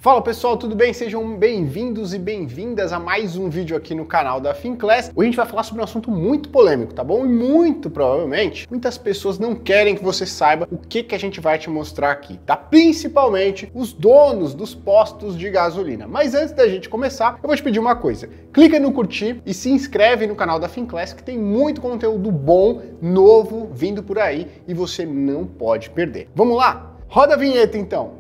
Fala pessoal, tudo bem? Sejam bem-vindos e bem-vindas a mais um vídeo aqui no canal da Finclass. Hoje a gente vai falar sobre um assunto muito polêmico, tá bom? E muito provavelmente, muitas pessoas não querem que você saiba o que a gente vai te mostrar aqui, tá? Principalmente os donos dos postos de gasolina. Mas antes da gente começar, eu vou te pedir uma coisa. Clica no curtir e se inscreve no canal da Finclass, que tem muito conteúdo bom, novo, vindo por aí e você não pode perder. Vamos lá? Roda a vinheta então!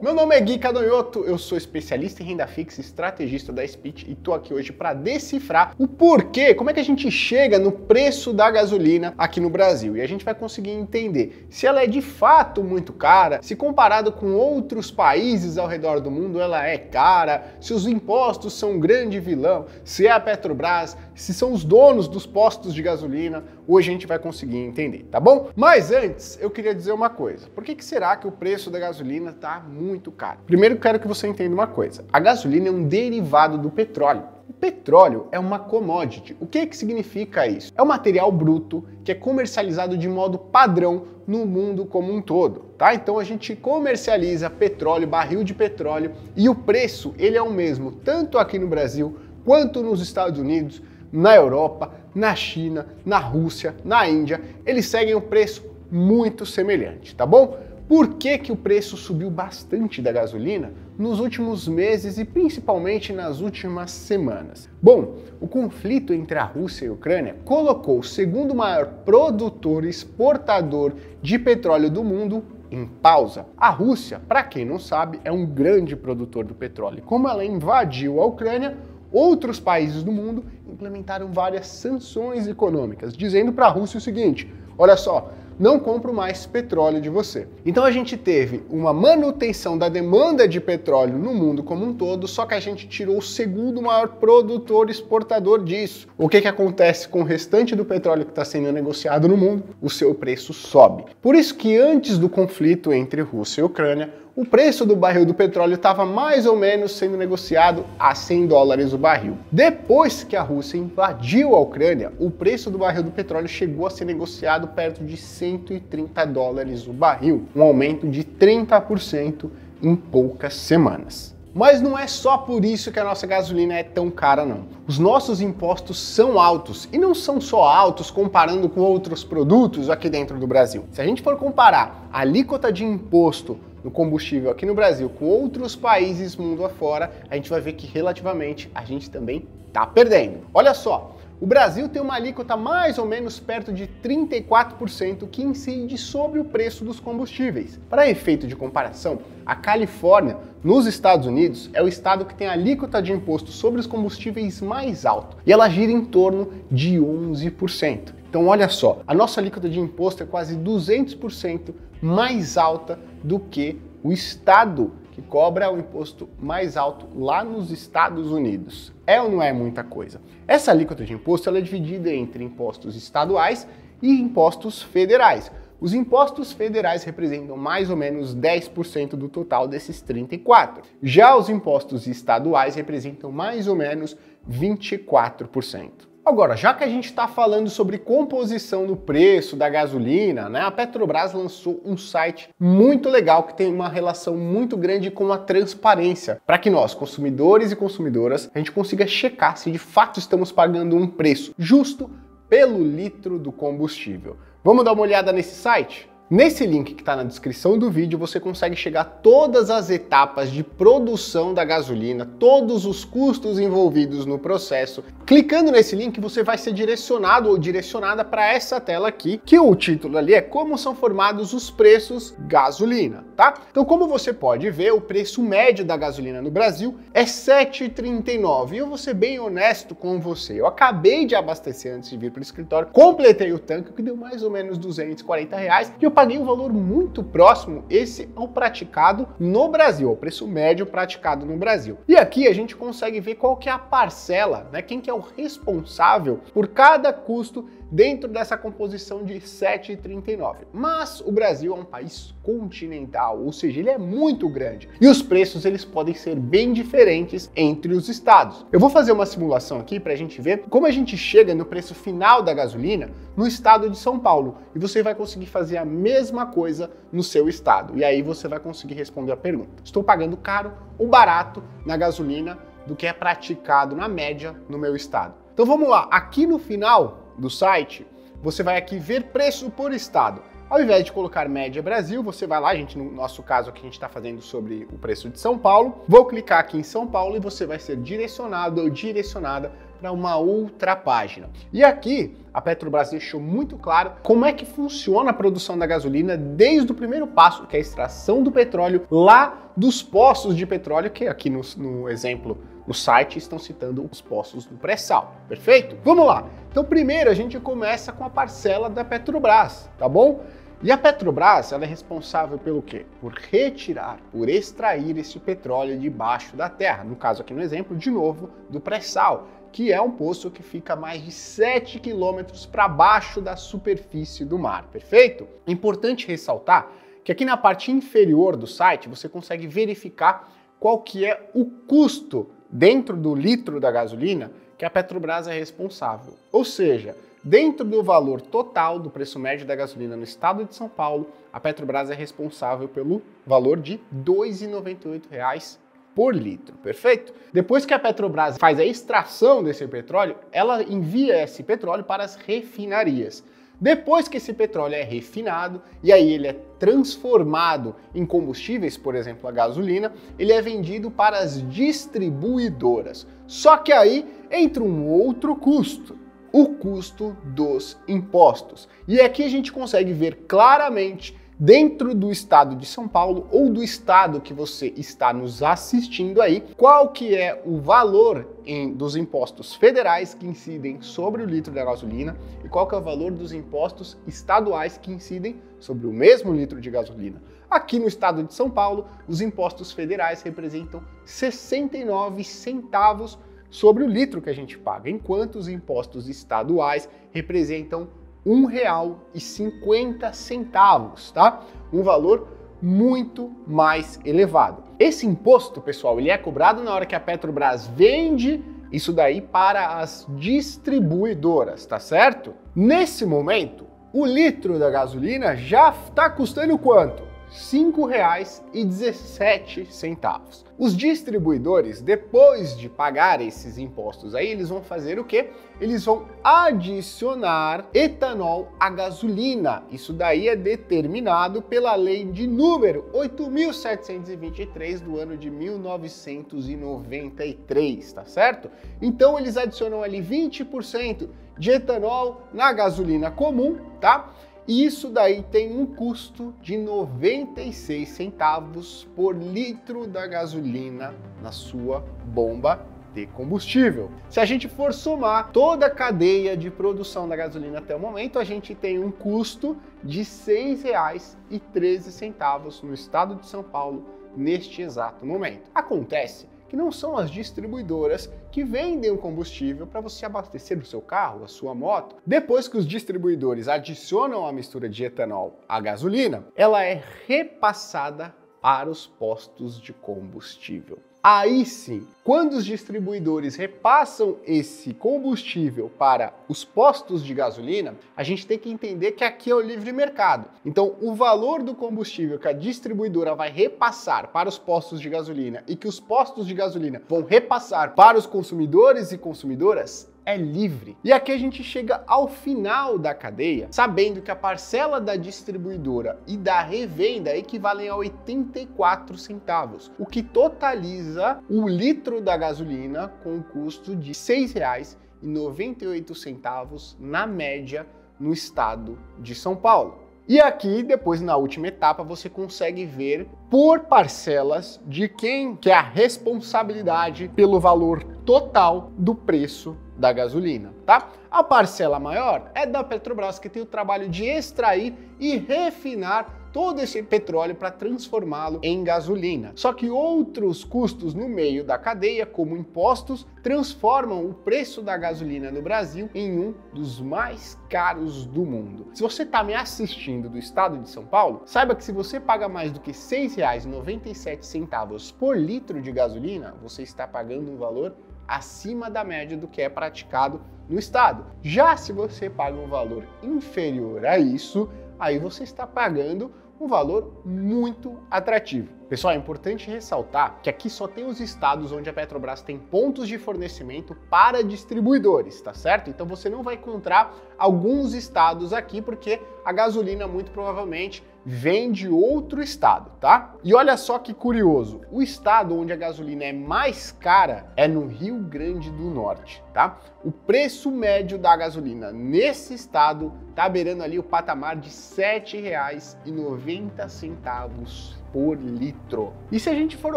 Meu nome é Gui Cadonhoto, eu sou especialista em renda fixa e estrategista da Speech e tô aqui hoje para decifrar o porquê, como é que a gente chega no preço da gasolina aqui no Brasil. E a gente vai conseguir entender se ela é de fato muito cara, se comparado com outros países ao redor do mundo ela é cara, se os impostos são um grande vilão, se é a Petrobras, se são os donos dos postos de gasolina. Hoje a gente vai conseguir entender, tá bom? Mas antes, eu queria dizer uma coisa. Por que será que o preço da gasolina tá muito caro? Primeiro, eu quero que você entenda uma coisa. A gasolina é um derivado do petróleo. O petróleo é uma commodity. O que significa isso? É um material bruto que é comercializado de modo padrão no mundo como um todo, tá? Então a gente comercializa petróleo, barril de petróleo, e o preço, ele é o mesmo, tanto aqui no Brasil, quanto nos Estados Unidos, na Europa, na China, na Rússia, na Índia. Eles seguem um preço muito semelhante, tá bom? Por que o preço subiu bastante da gasolina nos últimos meses e principalmente nas últimas semanas? Bom, o conflito entre a Rússia e a Ucrânia colocou o segundo maior produtor e exportador de petróleo do mundo em pausa. A Rússia, para quem não sabe, é um grande produtor do petróleo. Como ela invadiu a Ucrânia, outros países do mundo implementaram várias sanções econômicas, dizendo para a Rússia o seguinte: olha só, não compro mais petróleo de você. Então a gente teve uma manutenção da demanda de petróleo no mundo como um todo, só que a gente tirou o segundo maior produtor e exportador disso. O que acontece com o restante do petróleo que está sendo negociado no mundo? O seu preço sobe. Por isso que antes do conflito entre Rússia e Ucrânia, o preço do barril do petróleo estava mais ou menos sendo negociado a $100 o barril. Depois que a Rússia invadiu a Ucrânia, o preço do barril do petróleo chegou a ser negociado perto de $130 o barril, um aumento de 30% em poucas semanas. Mas não é só por isso que a nossa gasolina é tão cara, não. Os nossos impostos são altos, e não são só altos comparando com outros produtos aqui dentro do Brasil. Se a gente for comparar a alíquota de imposto no combustível aqui no Brasil com outros países mundo afora, a gente vai ver que relativamente a gente também tá perdendo. Olha só, o Brasil tem uma alíquota mais ou menos perto de 34% que incide sobre o preço dos combustíveis. Para efeito de comparação, a Califórnia, nos Estados Unidos, é o estado que tem a alíquota de imposto sobre os combustíveis mais alto, e ela gira em torno de 11%. Então olha só, a nossa alíquota de imposto é quase 200% mais alta do que o estado que cobra o imposto mais alto lá nos Estados Unidos. É ou não é muita coisa? Essa alíquota de imposto ela é dividida entre impostos estaduais e impostos federais. Os impostos federais representam mais ou menos 10% do total desses 34%. Já os impostos estaduais representam mais ou menos 24%. Agora, já que a gente está falando sobre composição do preço da gasolina, né, a Petrobras lançou um site muito legal que tem uma relação muito grande com a transparência, para que nós, consumidores e consumidoras, a gente consiga checar se de fato estamos pagando um preço justo pelo litro do combustível. Vamos dar uma olhada nesse site? Nesse link que está na descrição do vídeo, você consegue chegar a todas as etapas de produção da gasolina, todos os custos envolvidos no processo. Clicando nesse link, você vai ser direcionado ou direcionada para essa tela aqui, que o título ali é Como são formados os preços gasolina, tá? Então, como você pode ver, o preço médio da gasolina no Brasil é R$ 7,39. E eu vou ser bem honesto com você, eu acabei de abastecer antes de vir para o escritório, completei o tanque, que deu mais ou menos R$240, e eu paguei um valor muito próximo esse ao praticado no Brasil, ao preço médio praticado no Brasil. E aqui a gente consegue ver qual que é a parcela, né? Quem que é o responsável por cada custo dentro dessa composição de R$ 7,39. Mas o Brasil é um país continental, real, ou seja, ele é muito grande. E os preços eles podem ser bem diferentes entre os estados. Eu vou fazer uma simulação aqui para a gente ver como a gente chega no preço final da gasolina no estado de São Paulo. E você vai conseguir fazer a mesma coisa no seu estado. E aí você vai conseguir responder a pergunta: estou pagando caro ou barato na gasolina do que é praticado na média no meu estado? Então vamos lá, aqui no final do site, você vai aqui ver preço por estado. Ao invés de colocar média Brasil, você vai lá, no nosso caso aqui a gente está fazendo sobre o preço de São Paulo. Vou clicar aqui em São Paulo e você vai ser direcionado ou direcionada para uma outra página. E aqui a Petrobras deixou muito claro como é que funciona a produção da gasolina desde o primeiro passo, que é a extração do petróleo lá dos poços de petróleo, que aqui no exemplo no site estão citando os poços do pré-sal, perfeito? Vamos lá. Então primeiro a gente começa com a parcela da Petrobras, tá bom? E a Petrobras, ela é responsável pelo quê? Por retirar, por extrair esse petróleo debaixo da terra. No caso aqui no exemplo, de novo, do pré-sal, que é um poço que fica a mais de 7 quilômetros para baixo da superfície do mar, perfeito? É importante ressaltar que aqui na parte inferior do site você consegue verificar qual que é o custo dentro do litro da gasolina que a Petrobras é responsável. Ou seja, dentro do valor total do preço médio da gasolina no estado de São Paulo, a Petrobras é responsável pelo valor de R$ 2,98 por litro, perfeito? Depois que a Petrobras faz a extração desse petróleo, ela envia esse petróleo para as refinarias. Depois que esse petróleo é refinado e aí ele é transformado em combustíveis, por exemplo, a gasolina, ele é vendido para as distribuidoras. Só que aí entra um outro custo, o custo dos impostos. E aqui a gente consegue ver claramente dentro do estado de São Paulo ou do estado que você está nos assistindo aí, qual que é o valor dos impostos federais que incidem sobre o litro da gasolina e qual que é o valor dos impostos estaduais que incidem sobre o mesmo litro de gasolina. Aqui no estado de São Paulo, os impostos federais representam 69 centavos sobre o litro que a gente paga, enquanto os impostos estaduais representam R$ 1,50, tá? Um valor muito mais elevado. Esse imposto, pessoal, ele é cobrado na hora que a Petrobras vende isso daí para as distribuidoras, tá certo? Nesse momento, o litro da gasolina já está custando quanto? R$ 5,17. Os distribuidores, depois de pagar esses impostos aí, eles vão fazer o quê? Eles vão adicionar etanol à gasolina. Isso daí é determinado pela lei de número 8.723 do ano de 1993, tá certo? Então eles adicionam ali 20% de etanol na gasolina comum, tá? E isso daí tem um custo de 96 centavos por litro da gasolina na sua bomba de combustível. Se a gente for somar toda a cadeia de produção da gasolina até o momento, a gente tem um custo de R$ 6,13 no estado de São Paulo neste exato momento. Acontece que não são as distribuidoras que vendem o combustível para você abastecer o seu carro, a sua moto. Depois que os distribuidores adicionam a mistura de etanol à gasolina, ela é repassada para os postos de combustível. Aí sim, quando os distribuidores repassam esse combustível para os postos de gasolina, a gente tem que entender que aqui é o livre mercado. Então, o valor do combustível que a distribuidora vai repassar para os postos de gasolina e que os postos de gasolina vão repassar para os consumidores e consumidoras é livre. E aqui a gente chega ao final da cadeia, sabendo que a parcela da distribuidora e da revenda equivalem a 84 centavos, o que totaliza o litro da gasolina com um custo de R$ 6,98 na média no estado de São Paulo. E aqui, depois na última etapa, você consegue ver por parcelas de quem que é a responsabilidade pelo valor total do preço da gasolina, tá? A parcela maior é da Petrobras, que tem o trabalho de extrair e refinar todo esse petróleo para transformá-lo em gasolina. Só que outros custos no meio da cadeia, como impostos, transformam o preço da gasolina no Brasil em um dos mais caros do mundo. Se você está me assistindo do estado de São Paulo, saiba que se você paga mais do que R$ 6,97 por litro de gasolina, você está pagando um valor acima da média do que é praticado no estado. Já se você paga um valor inferior a isso, aí você está pagando um valor muito atrativo. Pessoal, é importante ressaltar que aqui só tem os estados onde a Petrobras tem pontos de fornecimento para distribuidores, tá certo? Então você não vai encontrar alguns estados aqui porque a gasolina muito provavelmente vem de outro estado, tá? E olha só que curioso, o estado onde a gasolina é mais cara é no Rio Grande do Norte, tá? O preço médio da gasolina nesse estado tá beirando ali o patamar de R$ 7,90 por litro. E se a gente for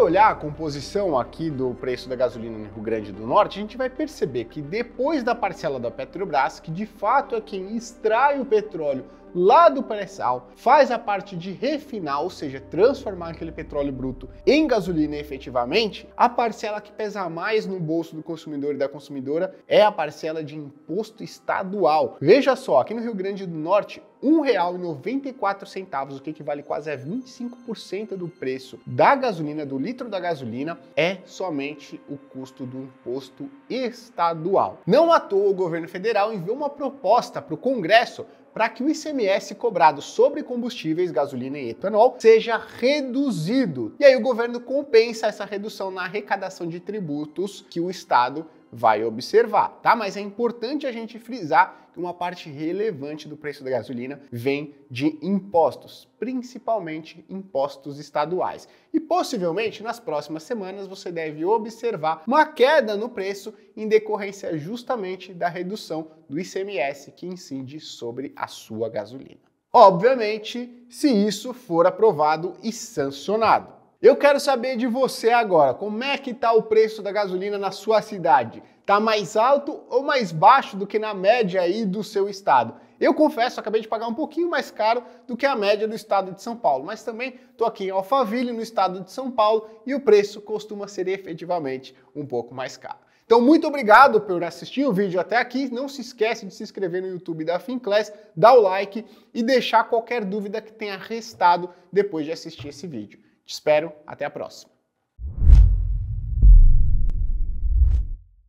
olhar a composição aqui do preço da gasolina no Rio Grande do Norte, a gente vai perceber que depois da parcela da Petrobras, que de fato é quem extrai o petróleo lá do pré-sal, faz a parte de refinar, ou seja, transformar aquele petróleo bruto em gasolina efetivamente, a parcela que pesa mais no bolso do consumidor e da consumidora é a parcela de imposto estadual. Veja só, aqui no Rio Grande do Norte, R$ 1,94, o que equivale quase a 25% do preço da gasolina, do litro da gasolina, é somente o custo do imposto estadual. Não à toa o governo federal enviou uma proposta para o Congresso para que o ICMS cobrado sobre combustíveis, gasolina e etanol seja reduzido. E aí o governo compensa essa redução na arrecadação de tributos que o Estado vai observar, tá? Mas é importante a gente frisar que uma parte relevante do preço da gasolina vem de impostos, principalmente impostos estaduais. E possivelmente nas próximas semanas você deve observar uma queda no preço em decorrência justamente da redução do ICMS que incide sobre a sua gasolina. Obviamente, se isso for aprovado e sancionado. Eu quero saber de você agora, como é que está o preço da gasolina na sua cidade? Está mais alto ou mais baixo do que na média aí do seu estado? Eu confesso, acabei de pagar um pouquinho mais caro do que a média do estado de São Paulo, mas também estou aqui em Alphaville, no estado de São Paulo, e o preço costuma ser efetivamente um pouco mais caro. Então, muito obrigado por assistir o vídeo até aqui. Não se esquece de se inscrever no YouTube da Finclass, dar o like e deixar qualquer dúvida que tenha restado depois de assistir esse vídeo. Te espero, até a próxima.